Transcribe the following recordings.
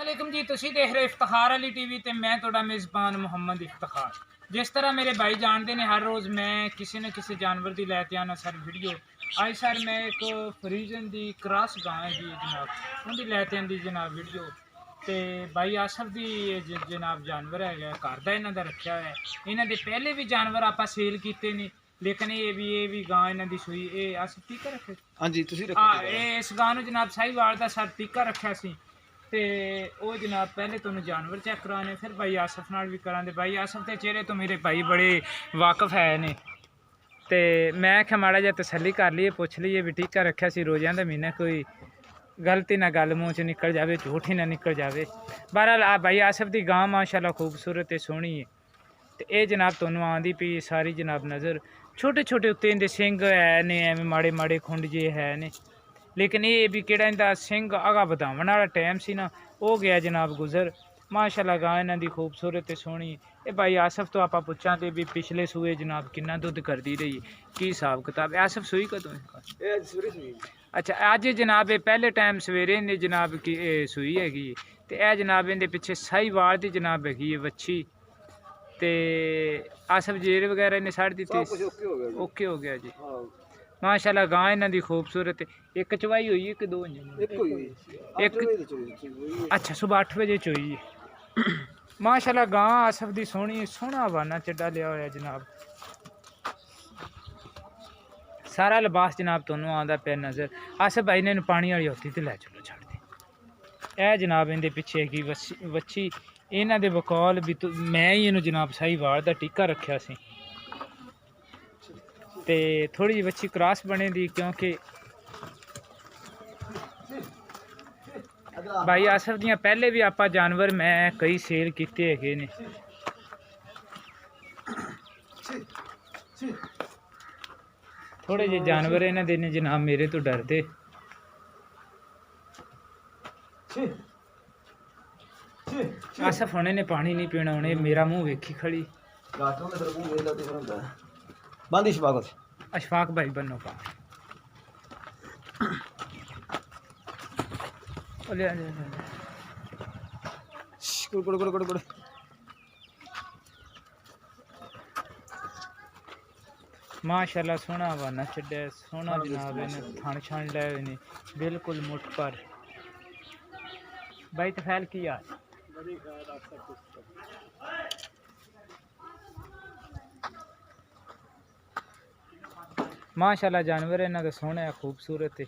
वालेकुम जी, तुसी देख रहे इफ्तिखार अली टीवी ते मैं तुहाडा मेज़बान मुहम्मद इफ्तिखार। जिस तरह मेरे भाई जानते हैं हर रोज़ मैं किसी न किसी जानवर की लैके आना सर वीडियो। अज सर मैं एक फ्रीजन की क्रॉस गां है जनाब उनकी लैके आंदी जनाब वीडियो। तो भाई आसफ की जनाब जानवर है घर का इन्हों का रखा हुआ है। इन्हों के पहले भी जानवर आप सेल किए ने, लेकिन ये भी गां इन्हों की सूई ये आसफ टीका रखे। हाँ जी तुसी रखो। हाँ इस गां जनाब साहीवाल का सर टीका रखा सी। तो वो जनाब पहले तुहानू जानवर चेक कराने फिर भाई आसफ नाल भी करांदे। भाई आसफ के चेहरे तो मेरे भाई बड़े वाकफ है ने। तो मैं आख्या माड़ा जा तसली कर लीए पुछ लीए भी टीका रखा सी रोज़ां का महीना कोई गलती ना गल मूँह च निकल जाए झूठ ही ना निकल जाए। बहरहाल भाई आसफ की गां माशाल्लाह खूबसूरत है सोहनी है। तो ये जनाब तुहानू आँदी पी सारी जनाब नज़र छोटे छोटे उत्ते इनके सिंग है ने एवं माड़े माड़े खुंड जे है ने, लेकिन ये भी किहड़ा इनका सिंह अगा वधावन वाला टाइम सी ना हो गया जनाब गुजर। माशाल्लाह गां इन्हां दी खूबसूरत सोहनी। ये भाई आसफ तो आप पुछांगे भी पिछले सूए जनाब कितना दुध करती रही की हिसाब किताब। आसफ सूई कदों? अच्छा अज जनाब ये पहले टाइम सवेरे ने जनाब की सूई हैगी। तो यह जनाब इनके पिछे साहीवाल की जनाब हैगी वच्छी। तो आसफ जेर वगैरह इन्हें साड़ दी ओके हो गया जी। माशाल्लाह गां इन्हां दी खूबसूरत। एक चवाई हुई है कि दो? एक अच्छा सुबह 8 बजे चोई है। माशाल्लाह गां आसफ दी सोहनी सोहना हवाना चड्डा लिया होया जनाब। सारा लिबास जनाब तुहानू आंदा पे नज़र। आसफ भाई ने पानी वाली होती तो लै चलो छड़ दे। यह जनाब इनके पिछे की वच्छी इन्हां दे बकौल भी तो मैं ही इनू जनाब साहीवाल का टीका रखा सी। तो थोड़ी जी वच्छी क्रॉस बने दी क्योंकि भाई आसफ दियाँ पहले भी आप जानवर मैं कई सेल किए है ने। थोड़े जे जानवर इन्हों दे ने जनाब मेरे तो डरते। आसफ होने ने पानी नहीं पीना उन्हें मेरा मुँह वेखी खड़ी। अशफाक भाई बनो पा माशाल्लाह सोहना हवाना चढ़िया सोहना जनाब इन्हें थन छन लै हुए ने बिल्कुल मुठ पर। भाई तफैल की यार माशाल्लाह जानवर इन्हों का सोहना है खूबसूरत है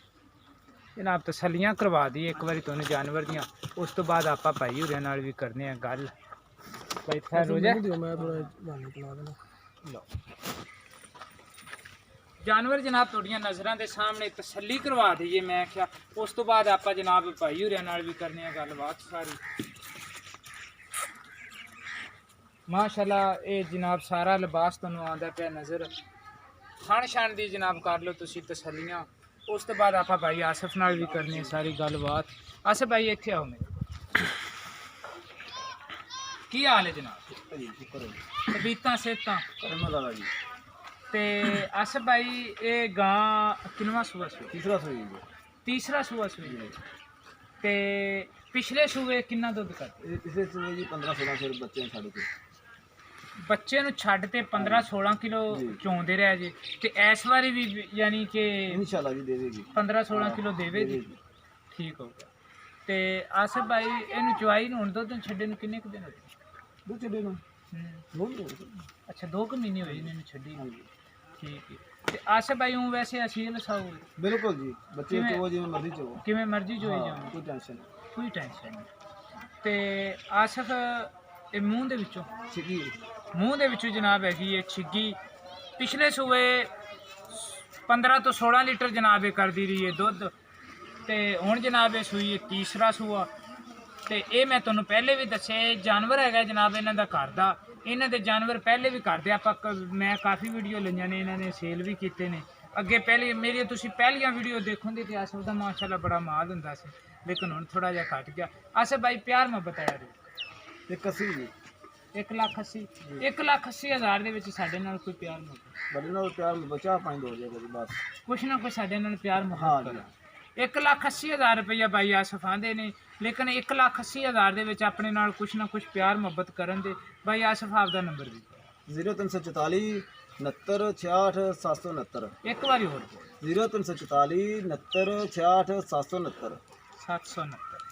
जनाब। तसलियाँ करवा दी एक बार तुहानू जानवर दियाँ उस तो बाद आप भाई होरें नाल भी करने हैं गल। भाई खैर हो जाए लो जानवर जनाब थोड़िया नज़रों के सामने तसली करवा दीजिए। मैं क्या उस तो बाद आप जनाब भाई होरें नाल भी करने हैं गलबात सारी। माशाल्लाह ये जनाब सारा लिबास तुहानू आंदा पे नज़र। खान शान दी जनाब कर लो तुसी तसलियाँ उस तो बाद आप भाई आसफ नाल भी करनी सारी गलबात। आसफ भाई इत्थे आओ मेरे की हाल है जनाब? तबीयतां सेहतां ते आसफ भाई ये गां किनवा सूआ सूई? तीसरा सूआ सूई। ते पिछले सूए कितना दुध करते? पिछले सूए जी 15-16 बच्चे छड़ के बच्चे नूं छड्ड ते 15-16 किलो चोंदे रहे जी। ते इस बारी भी यानी कि इंशाल्लाह जी देवेगी 15-16 किलो देवेगी। ठीक हो गया। ते आसफ भाई इन्हू चवाई नूं हुण दुध छड्डे नूं किन्ने दिन होए? दुध छड्डे नूं अच्छा 2 महीने होए इन्हू छड्डी। ठीक है। ते आसफ भाई हूँ वैसे असील साऊ? बिल्कुल जी बच्चे चो जिवें मर्जी चो किवें मर्जी चोई जाओ कोई टेंशन नहीं कोई टेंशन नहीं। ते आसफ ये मूँह दे विचों छिगी मूँह दे विचों जनाब हैगी ये छिगी। पिछले सूए 15 तो 16 लीटर जनाब ये करदी रही है दुध। तो हुण जनाब ये सूई तीसरा सूआ। तो ये मैं तुहानू पहले भी दस्सिया जानवर है जनाब इन्हां दा घर दा। इन्हां दे जानवर पहले भी घर दे आप मैं काफ़ी वीडियो लईयां ने इन्होंने सेल भी किए ने अगे। पहले मेरी तुसी पहलियां वीडियो देखोगे तो आसफ दा माशाल्लाह बड़ा माल हुंदा सी, लेकिन हुण थोड़ा जिहा घट गया। आसफ भाई प्यार मोहब्बत है यार 1,80,000 1,80,000 दे विच साडे नाल कोई प्यार मोहब्बत बड़े नाल प्यार बचा पाई दो जाएगा बस कुछ ना कुछ साडे नाल प्यार मोहब्बत। 1,80,000 ਰੁਪਈਆ ਬਾਈ ਆਸਫ ਆਂਦੇ ਨੇ, ਲੇਕਿਨ 1,80,000 ਦੇ ਵਿੱਚ ਆਪਣੇ ਨਾਲ ਕੁਛ ਨਾ ਕੁਛ ਪਿਆਰ ਮੁਹੱਬਤ ਕਰਨ ਦੇ। ਬਾਈ ਆਸਫ ਆਪਦਾ ਨੰਬਰ ਵੀ 0344 69 66 769। ਇੱਕ ਵਾਰੀ ਹੋਰ ਬੋਲ। 0344 69 66 769। 769।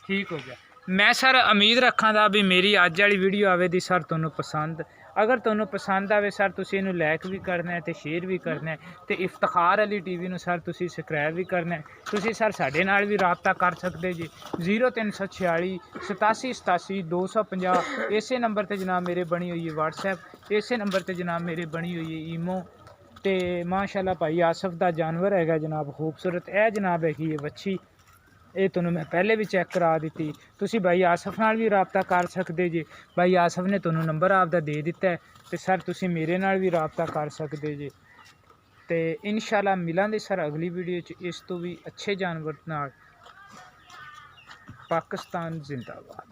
ਠੀਕ ਹੋ ਗਿਆ। ਮੈਂ ਸਰ ਉਮੀਦ ਰੱਖਾਂ ਦਾ ਵੀ ਮੇਰੀ ਅੱਜ ਵਾਲੀ ਵੀਡੀਓ ਆਵੇ ਦੀ ਸਰ ਤੁਹਾਨੂੰ ਪਸੰਦ। ਅਗਰ ਤੁਹਾਨੂੰ ਪਸੰਦ ਆਵੇ ਸਰ ਤੁਸੀਂ ਇਹਨੂੰ ਲਾਈਕ ਵੀ ਕਰਨਾ ਹੈ ਤੇ ਸ਼ੇਅਰ ਵੀ ਕਰਨਾ ਹੈ ਤੇ ਇਫਤਖਾਰ ਅਲੀ ਟੀਵੀ ਨੂੰ ਸਰ ਤੁਸੀਂ ਸਬਸਕ੍ਰਾਈਬ ਵੀ ਕਰਨਾ ਹੈ। ਤੁਸੀਂ ਸਰ ਸਾਡੇ ਨਾਲ ਵੀ ਰਾਬਤਾ ਕਰ ਸਕਦੇ ਜੀ 0346 87 87 250। ਇਸੇ ਨੰਬਰ ਤੇ ਜਨਾਬ ਮੇਰੇ ਬਣੀ ਹੋਈ ਹੈ WhatsApp, ਇਸੇ ਨੰਬਰ ਤੇ ਜਨਾਬ ਮੇਰੇ ਬਣੀ ਹੋਈ ਹੈ ਈਮੋ। ਤੇ ਮਾਸ਼ਾਅੱਲਾ ਭਾਈ ਆਸਫ ਦਾ ਜਾਨਵਰ ਹੈਗਾ ਜਨਾਬ ਖੂਬਸੂਰਤ। ਇਹ ਜਨਾਬ ਹੈਗੀ ਹੈ ਵੱਛੀ, ਇਹ ਤੁਹਾਨੂੰ ਮੈਂ ਪਹਿਲੇ ਵੀ ਚੈੱਕ ਕਰਾ ਦਿੱਤੀ। ਤੁਸੀਂ ਭਾਈ ਆਸਫ ਨਾਲ ਵੀ ਰਾਬਤਾ ਕਰ ਸਕਦੇ ਜੀ। ਭਾਈ ਆਸਫ ਨੇ ਤੁਹਾਨੂੰ ਨੰਬਰ ਆਪਦਾ ਦੇ ਦਿੱਤਾ ਹੈ ਤੇ ਸਰ ਤੁਸੀਂ ਮੇਰੇ ਨਾਲ ਵੀ ਰਾਬਤਾ ਕਰ ਸਕਦੇ ਜੀ। ਤੇ ਇਨਸ਼ਾਅੱਲਾ ਮਿਲਾਂਗੇ ਸਰ ਅਗਲੀ ਵੀਡੀਓ 'ਚ ਇਸ ਤੋਂ ਵੀ ਅੱਛੇ ਜਾਨਵਰ ਨਾਲ। ਪਾਕਿਸਤਾਨ ਜ਼ਿੰਦਾਬਾਦ।